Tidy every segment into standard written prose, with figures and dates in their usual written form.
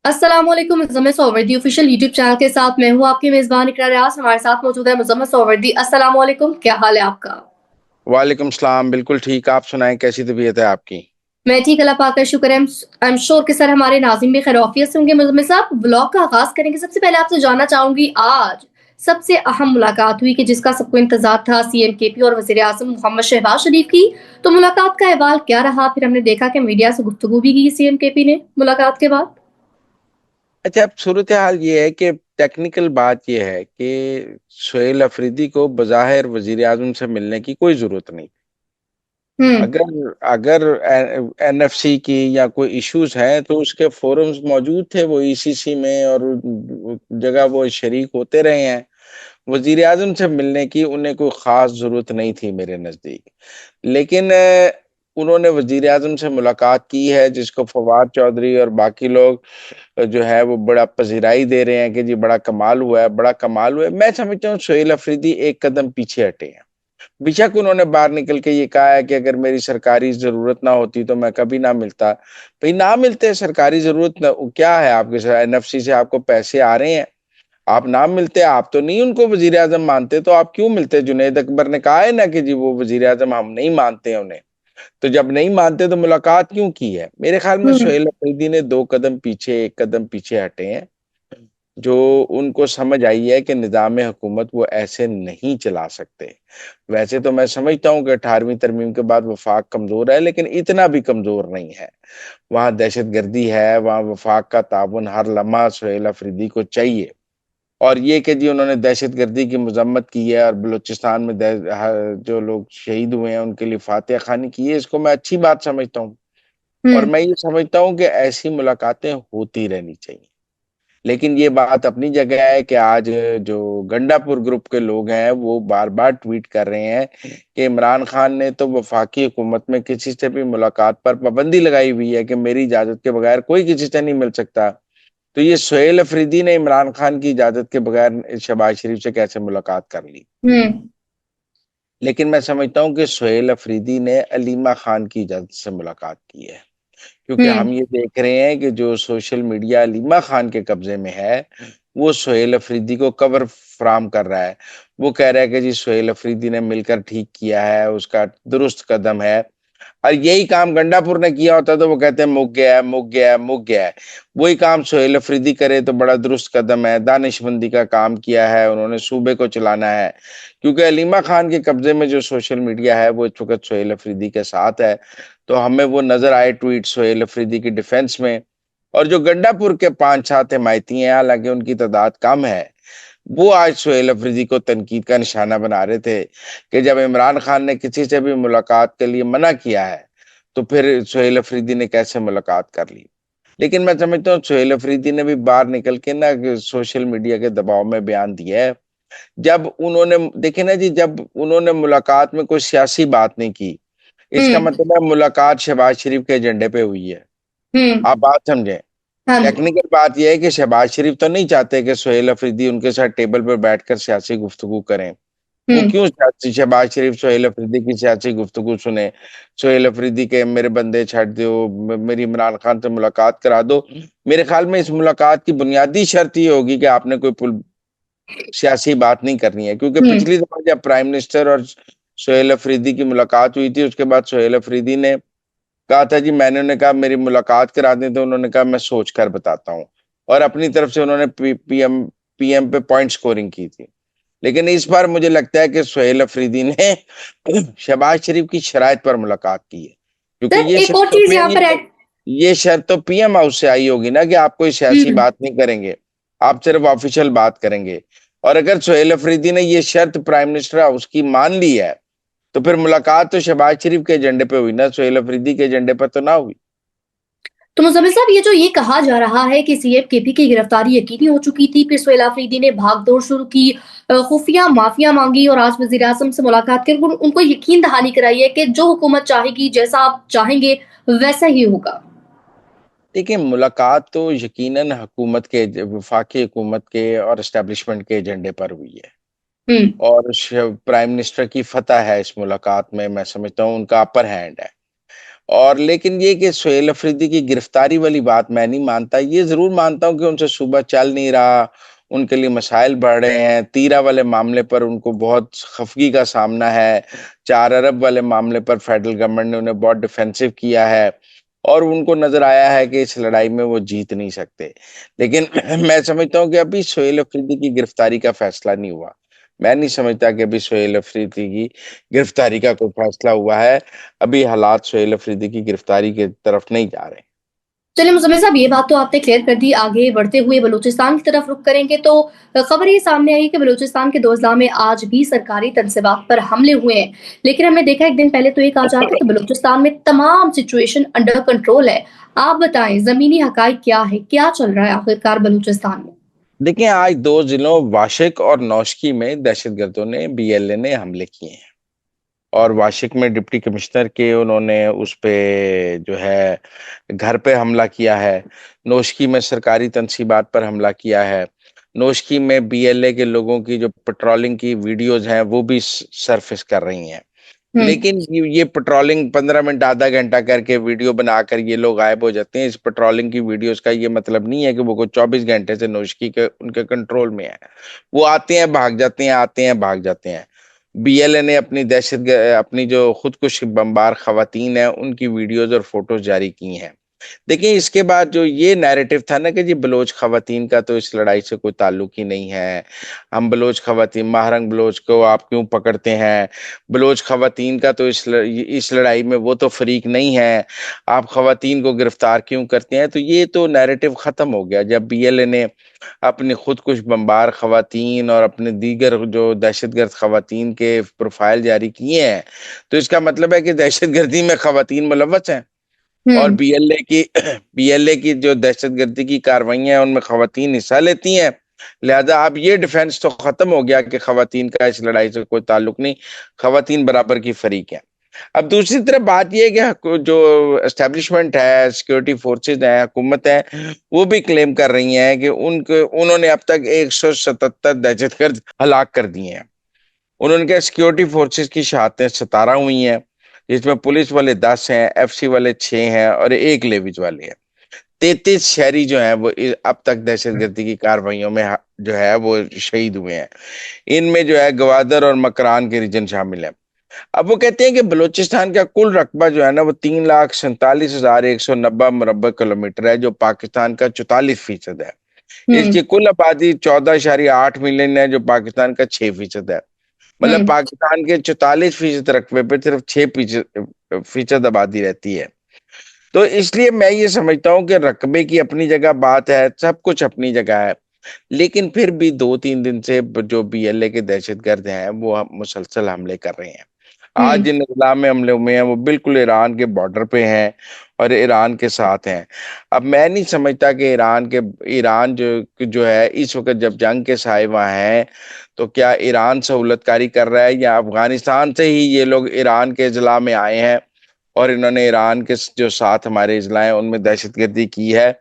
अस्सलामुअलैकुम। Muzammil सोवर्दी official YouTube channel के साथ मैं हूँ आपकी मेजबान इकरार रियाज। हमारे साथ मौजूद है मुज़म्मिल सोवर्दी। अस्सलामुअलैकुम, क्या हाल है आपका? वालेकुम सलाम। बिल्कुल ठीक। आप सुनाएं, कैसी तबीयत है आपकी? मैं ठीक, अल्लाह पाक का शुक्र है। आई एम श्योर कि सर हमारे नाज़रीन भी खैरियत से होंगे। मुज़म्मिल साहब, व्लॉग का आगाज करेंगे। सबसे पहले आपसे जानना चाहूंगी, आज सबसे अहम मुलाकात हुई कि जिसका सबको इंतजार था, सीएम केपी और वज़ीर आज़म मोहम्मद शहबाज शरीफ की। तो मुलाकात का अहवाल क्या रहा? फिर हमने देखा कि मीडिया से गुफ्तगू भी की सीएम केपी ने मुलाकात के बाद। अच्छा, अब सूरत हाल ये है कि टेक्निकल बात ये है कि सोहेल अफरीदी को बज़ाहिर वजीर आजम से मिलने की कोई जरूरत नहीं। हम्म। अगर अगर एनएफसी की या कोई इश्यूज हैं तो उसके फोरम्स मौजूद थे, वो ईसीसी में और जगह वो शरीक होते रहे हैं। वजीर आजम से मिलने की उन्हें कोई खास जरूरत नहीं थी मेरे नजदीक। लेकिन उन्होंने वजीर आजम से मुलाकात की है, जिसको फवाद चौधरी और बाकी लोग जो है वो बड़ा पजीराई दे रहे हैं कि जी बड़ा कमाल हुआ है, बड़ा कमाल हुआ है। मैं समझता हूँ सोहेल अफरीदी एक कदम पीछे हटे हैं। बेशक उन्होंने बाहर निकल के ये कहा है कि अगर मेरी सरकारी जरूरत ना होती तो मैं कभी ना मिलता। भाई ना मिलते, सरकारी जरूरत ना, क्या है आपके एनएफसी से आपको पैसे आ रहे हैं, आप ना मिलते। आप तो नहीं उनको वजीर आजम मानते, तो आप क्यों मिलते? जुनेद अकबर ने कहा है ना कि जी वो वजीर आजम हम नहीं मानते हैं उन्हें। तो जब नहीं मानते तो मुलाकात क्यों की है? मेरे ख्याल में हम्म। सोहेल अफरीदी ने दो कदम पीछे, एक कदम पीछे हटे हैं। जो उनको समझ आई है कि निजाम हुकूमत वो ऐसे नहीं चला सकते। वैसे तो मैं समझता हूँ कि 18वीं तरमीम के बाद वफाक कमजोर है, लेकिन इतना भी कमजोर नहीं है। वहां दहशत गर्दी है, वहां वफाक का ताबन हर लम्हा सोहेल अफरीदी को चाहिए। और ये कि जी उन्होंने दहशतगर्दी की मजम्मत की है और बलूचिस्तान में जो लोग शहीद हुए हैं उनके लिए फातिहा खानी की है, इसको मैं अच्छी बात समझता हूँ। और हम्म। मैं ये समझता हूँ कि ऐसी मुलाकातें होती रहनी चाहिए। लेकिन ये बात अपनी जगह है कि आज जो गंडापुर ग्रुप के लोग हैं वो बार बार ट्वीट कर रहे हैं कि इमरान खान ने तो वफाकी हुकूमत में किसी से भी मुलाकात पर पाबंदी लगाई हुई है कि मेरी इजाजत के बगैर कोई किसी से नहीं मिल सकता। तो ये सोहेल अफरीदी ने इमरान खान की इजाजत के बगैर शहबाज शरीफ से कैसे मुलाकात कर ली? हम्म। लेकिन मैं समझता हूँ कि सोहेल अफरीदी ने अलीमा खान की इजाजत से मुलाकात की है, क्योंकि हम्म। हम ये देख रहे हैं कि जो सोशल मीडिया अलीमा खान के कब्जे में है वो सोहेल अफरीदी को कवर फराम कर रहा है। वो कह रहा है कि जी सोहेल अफरीदी ने मिलकर ठीक किया है, उसका दुरुस्त कदम है। और यही काम गंडापुर ने किया होता तो वो कहते हैं मुक गया है, मुक गया है, मुक गया है। वही काम सोहेल अफरीदी करे तो बड़ा दुरुस्त कदम है। दानिशमंदी का काम किया है उन्होंने, सूबे को चलाना है। क्योंकि अलीमा खान के कब्जे में जो सोशल मीडिया है वो इस वक्त सोहेल अफरीदी के साथ है। तो हमें वो नजर आए ट्वीट सोहेल अफरीदी की डिफेंस में। और जो गंडापुर के 5-7 हिमायती हैं, हालांकि उनकी तादाद कम है, वो आज सोहेल अफरीदी को तनकीद का निशाना बना रहे थे कि जब इमरान खान ने किसी से भी मुलाकात के लिए मना किया है तो फिर सोहेल अफरीदी ने कैसे मुलाकात कर ली। लेकिन मैं समझता हूँ सोहेल अफरीदी ने भी बाहर निकल के ना सोशल मीडिया के दबाव में बयान दिया है। जब उन्होंने देखे ना जी, जब उन्होंने मुलाकात में कोई सियासी बात नहीं की, इसका हम्म। मतलब है मुलाकात शहबाज शरीफ के एजेंडे पे हुई है। हम्म। आप बात समझें। हाँ जी। टेक्निकल बात यह है कि शहबाज शरीफ तो नहीं चाहते कि सोहेल अफरीदी उनके साथ टेबल पर बैठकर सियासी गुफ्तगू करें। वो हम्म। क्यों सियासी शहबाज शरीफ सोहेल अफरीदी की सियासी गुफ्तगू सुने? सोहेल अफरीदी के मेरे बंदे छੱड दो, मेरी इमरान खान से मुलाकात करा दो। मेरे ख्याल में इस मुलाकात की बुनियादी शर्त ये होगी कि आपने कोई सियासी बात नहीं करनी है। क्योंकि हम्म। पिछली दफा जब प्राइम मिनिस्टर और सोहेल अफरीदी की मुलाकात हुई थी, उसके बाद सोहेल अफरीदी ने कहा था जी, मैंने उन्हें कहा मेरी मुलाकात करा दें, तो उन्होंने कहा मैं सोच कर बताता हूँ। और अपनी तरफ से उन्होंने पीएम पे पॉइंट स्कोरिंग की थी। लेकिन इस बार मुझे लगता है कि सोहेल अफरीदी ने शहबाज शरीफ की शराइत पर मुलाकात की है। क्योंकि सर, ये एक शर्त और तो चीज यहाँ पीएम पर ऐड। ये शर्त तो पीएम हाउस से आई होगी ना कि आप कोई सियासी हम्म। बात नहीं करेंगे, आप सिर्फ ऑफिशियल बात करेंगे। और अगर सोहेल अफरीदी ने ये शर्त प्राइम मिनिस्टर हाउस की मान ली है तो फिर मुलाकात तो शहबाज शरीफ के एजेंडे पे हुई ना, सोहेल अफरीदी के एजेंडे पर तो ना हुई। तो मुजम्मिल साहब, ये जो ये कहा जा रहा है कि सीएम केपी की गिरफ्तारी यकीनी हो चुकी थी, फिर सोहेल अफरीदी ने भागदौड़ शुरू की, खुफिया माफिया मांगी और आज वजीर आजम से मुलाकात कर उनको यकीन दहानी कराई है कि जो हुकूमत चाहेगी, जैसा आप चाहेंगे वैसा ही होगा। देखिए, मुलाकात तो यकीनन हुकूमत के, वफाकी हुकूमत के और एस्टेब्लिशमेंट के एजेंडे पर हुई है। हम्म। और प्राइम मिनिस्टर की फतह है इस मुलाकात में, मैं समझता हूँ उनका अपर हैंड है। और लेकिन ये कि सोहेल अफरीदी की गिरफ्तारी वाली बात मैं नहीं मानता। ये ज़रूर मानता हूँ कि उनसे सूबा चल नहीं रहा, उनके लिए मसाइल बढ़ रहे हैं। तीरा वाले मामले पर उनको बहुत खफगी का सामना है। 4 अरब वाले मामले पर फेडरल गवर्नमेंट ने उन्हें बहुत डिफेंसिव किया है और उनको नज़र आया है कि इस लड़ाई में वो जीत नहीं सकते। लेकिन मैं समझता हूँ कि अभी सोहेल अफरीदी की गिरफ्तारी का फैसला नहीं हुआ। मैं नहीं समझता कि अभी सोहेल अफरीदी की गिरफ्तारी का कोई फैसला हुआ है। अभी हालात सोहेल अफरीदी की गिरफ्तारी की तरफ नहीं जा रहे। चलिए मुज़म्मिल साहब, ये बात तो आपने क्लियर कर दी। आगे बढ़ते हुए बलूचिस्तान की तरफ रुख करेंगे तो खबर ये सामने आई कि बलूचिस्तान के दोजला में आज भी सरकारी तनसीबात पर हमले हुए हैं। लेकिन हमने देखा एक दिन पहले तो ये कहा जा रहा था कि बलूचिस्तान में तमाम सिचुएशन अंडर कंट्रोल है। आप बताएं ज़मीनी हकाइक क्या है? क्या चल रहा है आखिरकार बलूचिस्तान में? देखिए, आज 2 जिलों वाशिक और नौशकी में दहशतगर्दों ने बीएलए ने हमले किए हैं और वाशिक में डिप्टी कमिश्नर के उन्होंने उस पे जो है घर पे हमला किया है। नौशकी में सरकारी तनसीबात पर हमला किया है। नौशकी में बीएलए के लोगों की जो पेट्रोलिंग की वीडियोज़ हैं, वो भी सरफेस कर रही हैं। हुँ। लेकिन ये पेट्रोलिंग 15 मिनट आधा घंटा करके वीडियो बनाकर ये लोग गायब हो जाते हैं। इस पेट्रोलिंग की वीडियोस का ये मतलब नहीं है कि वो कोई 24 घंटे से नौशकी के उनके कंट्रोल में है। वो आते हैं भाग जाते हैं, आते हैं भाग जाते हैं। बीएलए ने अपनी जो खुदकुश बमबार खवातीन हैं उनकी वीडियोस और फोटोज जारी की हैं। देखिए, इसके बाद जो ये नैरेटिव था ना कि जी बलोच खवातीन का तो इस लड़ाई से कोई ताल्लुक ही नहीं है। हम बलोच खवातीन महारंग बलोच को आप क्यों पकड़ते हैं? बलोच खवातीन का तो इस लड़ाई में वो तो फरीक नहीं है। आप खवातीन को गिरफ्तार क्यों करते हैं? तो ये तो नैरेटिव खत्म हो गया जब बीएलए ने अपनी खुदकुश बमबार खवातीन और अपने दीगर जो दहशतगर्द खवातीन के प्रोफाइल जारी किए हैं। तो इसका मतलब है कि दहशतगर्दी में खवातीन मुलव्वस हैं। और हुँ। बीएलए की जो दहशतगर्दी की कार्रवाइयां हैं उनमें खवातीन हिस्सा लेती हैं। लिहाजा अब ये डिफेंस तो खत्म हो गया कि खवातीन का इस लड़ाई से कोई ताल्लुक नहीं, खवातीन बराबर की फरीक है। अब दूसरी तरफ बात ये है कि जो एस्टेब्लिशमेंट है, सिक्योरिटी फोर्सेज है, हुकूमत है, वो भी क्लेम कर रही हैं कि उन्होंने अब तक 177 दहशतगर्द हलाक कर दिए हैं। उन्होंने कहा सिक्योरिटी फोर्सेस की शहादतें 17 हुई हैं, जिसमें पुलिस वाले 10 हैं, एफसी वाले 6 हैं और एक लेविज वाले हैं। 33 शहरी जो हैं वो अब तक दहशतगर्दी की कार्रवाइयों में जो है वो शहीद हुए हैं। इनमें जो है गवादर और मकरान के रीजन शामिल है। अब वो कहते हैं कि बलूचिस्तान का कुल रकबा जो है ना वो 3,47,190 मुरब्बा किलोमीटर है, जो पाकिस्तान का 44% है। हुँ। इसकी कुल आबादी 14,8 मिलियन है, जो पाकिस्तान का 6% है। मतलब हुँ। पाकिस्तान के 44% रकबे पे सिर्फ 6% आबादी रहती है। तो इसलिए मैं ये समझता हूँ कि रकबे की अपनी जगह बात है, सब कुछ अपनी जगह है। लेकिन फिर भी 2-3 दिन से जो बीएलए के दहशतगर्द हैं वो मुसलसल हमले कर रहे हैं। आज हुँ। जिन इजलाम में हमले हुए हैं वो बिल्कुल ईरान के बॉर्डर पे हैं और ईरान के साथ हैं। अब मैं नहीं समझता कि ईरान जो जो है इस वक्त जब जंग के साए वहाँ है, तो क्या ईरान सहूलतकारी कर रहा है या अफगानिस्तान से ही ये लोग ईरान के इजलाम में आए हैं और इन्होंने ईरान के जो साथ हमारे इजला हैं उनमें दहशतगर्दी की है।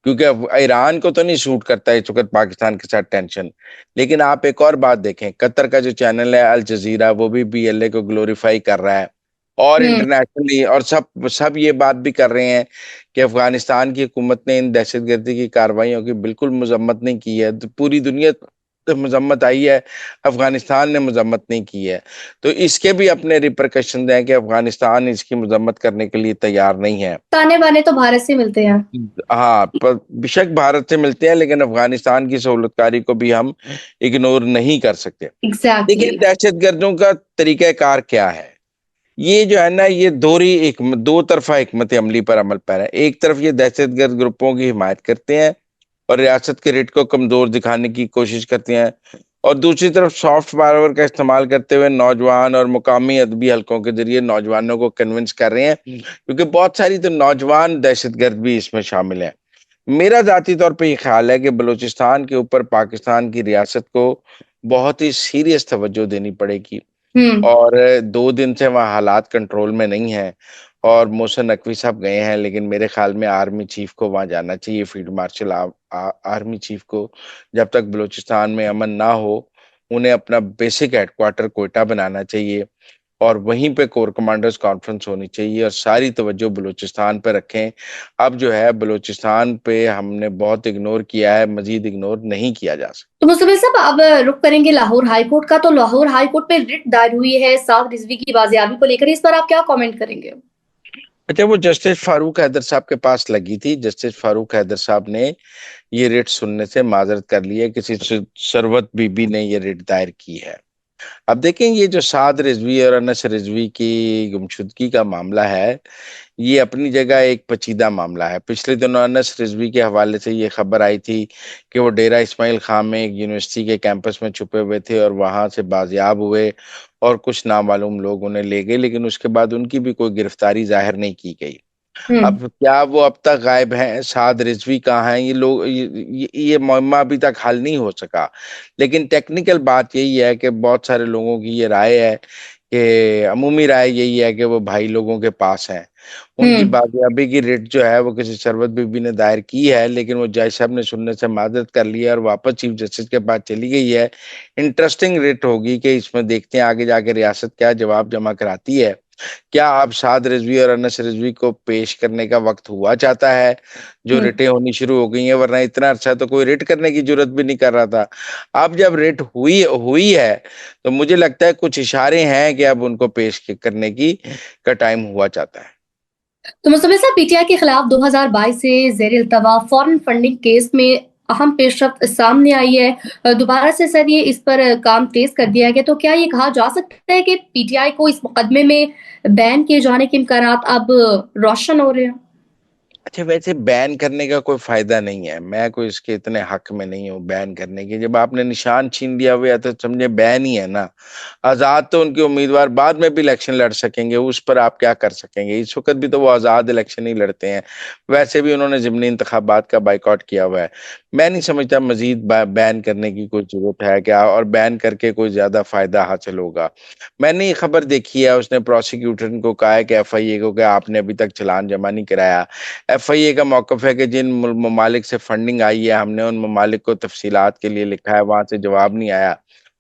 क्योंकि अब ईरान को तो नहीं सूट करता इस वक्त पाकिस्तान के साथ टेंशन। लेकिन आप एक और बात देखें, कतर का जो चैनल है अल जजीरा वो भी बीएलए को ग्लोरीफाई कर रहा है और हुँ। इंटरनेशनली और सब सब ये बात भी कर रहे हैं कि अफगानिस्तान की हुकूमत ने इन दहशतगर्दी की कार्रवाइयों की बिल्कुल मजम्मत नहीं की है। तो पूरी दुनिया तो मजम्मत आई है, अफगानिस्तान ने मजम्मत नहीं की है। तो इसके भी अपने रिpercussions हैं कि अफगानिस्तान इसकी मजम्मत करने के लिए तैयार नहीं है। ताने-बाने तो भारत से मिलते हैं। हाँ, पर बेशक भारत से मिलते हैं लेकिन अफगानिस्तान की सहूलतकारी को भी हम इग्नोर नहीं कर सकते। एग्ज़ैक्टली। देखिए, दहशतगर्दों का तरीक़ाकार क्या है? ये जो है ना ये दो तरफ़ा हिकमत अमली पर अमल पैरा है। एक तरफ ये दहशतगर्द ग्रुपों की हिमायत करते हैं और रियासत के रेट को कमज़ोर दिखाने की कोशिश करते हैं और दूसरी तरफ सॉफ्ट पावर का इस्तेमाल करते हुए नौजवान और मुकामी अदबी हलकों के ज़रिए नौजवानों को कन्विंस कर रहे हैं, क्योंकि बहुत सारी तो नौजवान दहशतगर्द भी इसमें शामिल हैं। मेरा ज़ाती तौर पे ये ख़्याल है कि बलूचिस्तान के ऊपर पाकिस्तान की रियासत को बहुत ही सीरियस तवज्जो देनी पड़ेगी हुँ। और 2 दिन से वहाँ हालात कंट्रोल में नहीं हैं और मोहसिन नकवी साहब गए हैं, लेकिन मेरे ख़्याल में आर्मी चीफ़ को वहाँ जाना चाहिए, फ़ील्ड मार्शल आर्मी चीफ़ को। जब तक बलूचिस्तान में अमन ना हो, उन्हें अपना बेसिक हेडक्वार्टर क्वेटा बनाना चाहिए और वहीं पे कोर कमांडर्स कॉन्फ्रेंस होनी चाहिए और सारी तवज्जो बलूचिस्तान पे रखें। अब जो है बलूचिस्तान पे हमने बहुत इग्नोर किया है, मजीद इग्नोर नहीं किया जा सकता। तो मुस्तफिल साहब, अब रुख करेंगे लाहौर हाई कोर्ट का। तो लाहौर हाई कोर्ट में रिट दायर हुई है साद रिजवी की बाजियाबी को लेकर, इस पर आप क्या कमेंट करेंगे? अच्छा, वो जस्टिस फारूक हैदर साहब के पास लगी थी। जस्टिस फारूक हैदर साहब ने ये रिट सुनने से माजरत कर ली है, किसी सरवत बीबी ने ये रिट दायर की है। अब देखें, ये जो साद रिजवी और अनस रिजवी की गुमशुदगी का मामला है, ये अपनी जगह एक पेचीदा मामला है। पिछले दिनों अनस रिजवी के हवाले से ये खबर आई थी कि वो डेरा इस्माइल खां में एक यूनिवर्सिटी के कैंपस में छुपे हुए थे और वहां से बाजियाब हुए और कुछ नामालूम लोग उन्हें ले गए, लेकिन उसके बाद उनकी भी कोई गिरफ्तारी जाहिर नहीं की गई। हम्म। अब क्या वो अब तक गायब हैं? साद रिजवी कहाँ हैं? ये लोग ये मुअम्मा अभी तक हल नहीं हो सका। लेकिन टेक्निकल बात यही है कि बहुत सारे लोगों की ये राय है कि अमूमी राय यही है कि वो भाई लोगों के पास हैं। उनकी हम्म। बाजियाबी की रिट जो है वो किसी शरबत बीबी ने दायर की है, लेकिन वो जज साहब ने सुनने से माजरत कर लिया और वापस चीफ जस्टिस के पास चली गई है। इंटरेस्टिंग रिट होगी कि इसमें देखते हैं आगे जाके रियासत क्या जवाब जमा कराती है। क्या अब साद रिजवी और अनस रिजवी को पेश करने का वक्त हुआ चाहता है? जो हम्म। रिटें होनी शुरू हो गई हैं, वरना इतना अच्छा तो कोई रिट करने की जरूरत भी नहीं कर रहा था। अब जब रिट हुई हुई है तो मुझे लगता है कुछ इशारे हैं कि अब उनको पेश करने की का टाइम हुआ चाहता है। तो मुस्तफिल साहब, पीटीआई के खिलाफ 2022 से जेर इल्तवा फॉरेन फंडिंग केस में अहम पेशरफ्त सामने आई है। दोबारा से सर ये इस पर काम तेज कर दिया गया। तो क्या ये कहा जा सकता है कि पीटीआई को इस मुकदमे में बैन किए जाने के इम्कानात अब रोशन हो रहे हैं? अच्छा, वैसे बैन करने का कोई फायदा नहीं है। मैं कोई इसके इतने हक में नहीं हूँ बैन करने के। जब आपने निशान छीन लिया हुआ है तो समझे बैन ही है ना। आजाद तो उनके उम्मीदवार बाद में भी इलेक्शन लड़ सकेंगे, उस पर आप क्या कर सकेंगे? इस वक्त भी तो वो आजाद इलेक्शन ही लड़ते हैं। वैसे भी उन्होंने ज़िमनी इंतखाबात का बाइकआउट किया हुआ है। मैं नहीं समझता मजीद बैन करने की कोई जरूरत है क्या, और बैन करके कोई ज्यादा फायदा हासिल होगा। मैंने ये खबर देखी है, उसने प्रोसिक्यूटर को कहा है कि एफआईए को कि आपने अभी तक चालान जमा नहीं कराया। एफआईए का मौकफ है कि जिन ममालिक से फंडिंग आई है हमने उन ममालिक को तफसीलात के लिए लिखा है, वहां से जवाब नहीं आया।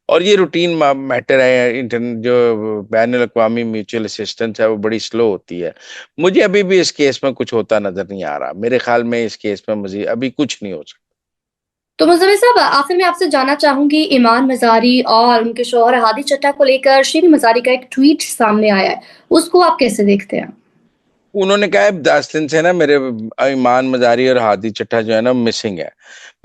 और ये रूटीन मैटर है। जो बैन अवी म्यूचुअल असिस्टेंस है वो बड़ी स्लो होती है। मुझे अभी भी इस केस में कुछ होता नजर नहीं आ रहा। मेरे ख्याल में इस केस में मजीद अभी कुछ नहीं हो सकता। तो मुजम्मिल साहब, आखिर में आपसे जानना चाहूंगी, ईमान मजारी और उनके शौहर हादी चट्टा को लेकर शीरी मजारी का एक ट्वीट सामने आया है, उसको आप कैसे देखते हैं? उन्होंने कहा है 10 दिन से ना मेरे ईमान मजारी और हादी चट्टा जो है ना मिसिंग है।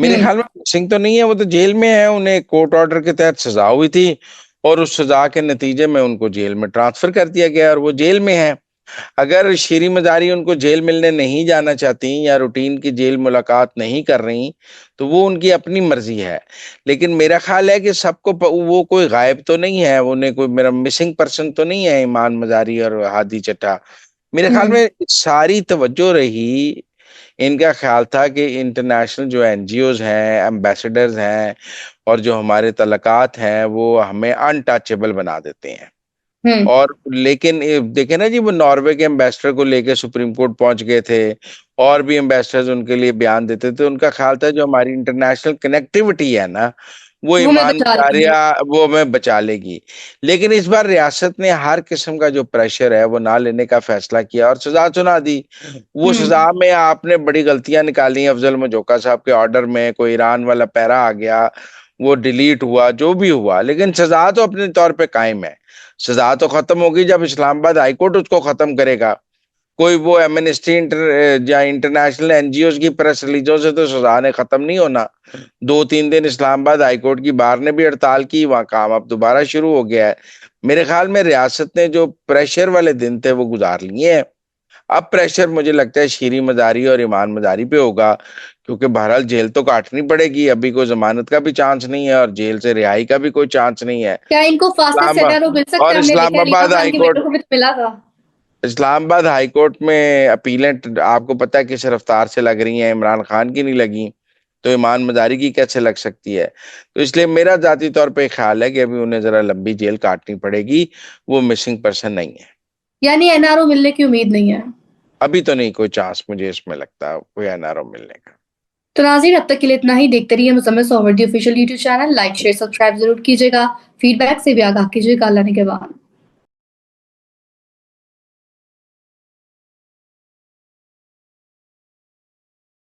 मेरे हम्म। ख्याल में मिसिंग तो नहीं है, वो तो जेल में है। उन्हें कोर्ट ऑर्डर के तहत सजा हुई थी और उस सजा के नतीजे में उनको जेल में ट्रांसफर कर दिया गया और वो जेल में है। अगर शीरी मजारी उनको जेल मिलने नहीं जाना चाहती या रूटीन की जेल मुलाकात नहीं कर रही तो वो उनकी अपनी मर्जी है। लेकिन मेरा ख्याल है कि सबको वो कोई गायब तो नहीं है, उन्हें कोई मेरा मिसिंग पर्सन तो नहीं है ईमान मजारी और हादी चट्टा। मेरे ख्याल हम्म। में सारी तवज्जो रही, इनका ख्याल था कि इंटरनेशनल जो एनजीओज हैं, एम्बेसडर्स हैं और जो हमारे तलकात हैं वो हमें अनटचेबल बना देते हैं। हम्म। और लेकिन देखे ना जी, वो नॉर्वे के एम्बेसडर को लेके सुप्रीम कोर्ट पहुंच गए थे और भी एम्बेसडर्स उनके लिए बयान देते थे। उनका ख्याल था जो हमारी इंटरनेशनल कनेक्टिविटी है ना, वो वो मैं ईमान बचा लेंगे। मुजारिया वो हमें बचा लेगी। लेकिन इस बार रियासत ने हर किस्म का जो प्रेशर है वो ना लेने का फैसला किया और सजा सुना दी। वो हम्म। सजा में आपने बड़ी गलतियां निकाली। अफजल मजोका साहब के ऑर्डर में कोई ईरान वाला पैरा आ गया, वो डिलीट हुआ, जो भी हुआ, लेकिन सजा तो अपने तौर पे कायम है। सजा तो खत्म होगी जब इस्लामाबाद हाईकोर्ट उसको खत्म करेगा। कोई वो एमनेस्टी या इंटरनेशनल एनजीओ की प्रेस रिलीजों से तो सजा ने खत्म नहीं होना। 2-3 दिन इस्लामाबाद हाईकोर्ट की बार ने भी हड़ताल की, वहां काम अब दोबारा शुरू हो गया है। मेरे ख्याल में रियासत ने जो प्रेशर वाले दिन थे वो गुजार लिए हैं। अब प्रेशर मुझे लगता है शीरी मजारी और ईमान मजारी पे होगा, क्योंकि बहरहाल जेल तो काटनी पड़ेगी। अभी कोई जमानत का भी चांस नहीं है और जेल से रिहाई का भी कोई चांस नहीं है। क्या इनको फांसी से इस्लाम सजा मिल सकता और है? हमने देखा है रीमा इस्लामाबाद खान के हाईकोर्ट बेटों को भी तो मिला था। इस्लामाबाद हाईकोर्ट में अपीलें आपको पता है किस रफ्तार से लग रही हैं, इमरान खान की नहीं लगी तो ईमान मजारी की कैसे लग सकती है? तो इसलिए मेरा जाती तौर पे ख्याल है कि अभी उन्हें जरा लंबी जेल काटनी पड़ेगी। वो मिसिंग पर्सन नहीं है। यानी एनआरओ मिलने की उम्मीद नहीं है? अभी तो नहीं कोई चांस मुझे इसमें लगता कोई एनआरओ मिलने का। तो नाज़रीन, अब तक के लिए इतना ही। देखते रहिए Muzammil Suhrawardy official YouTube channel. Like share subscribe जरूर कीजिएगा। फीडबैक से भी आगाह कीजिएगा। अल्लाह ने के बाद।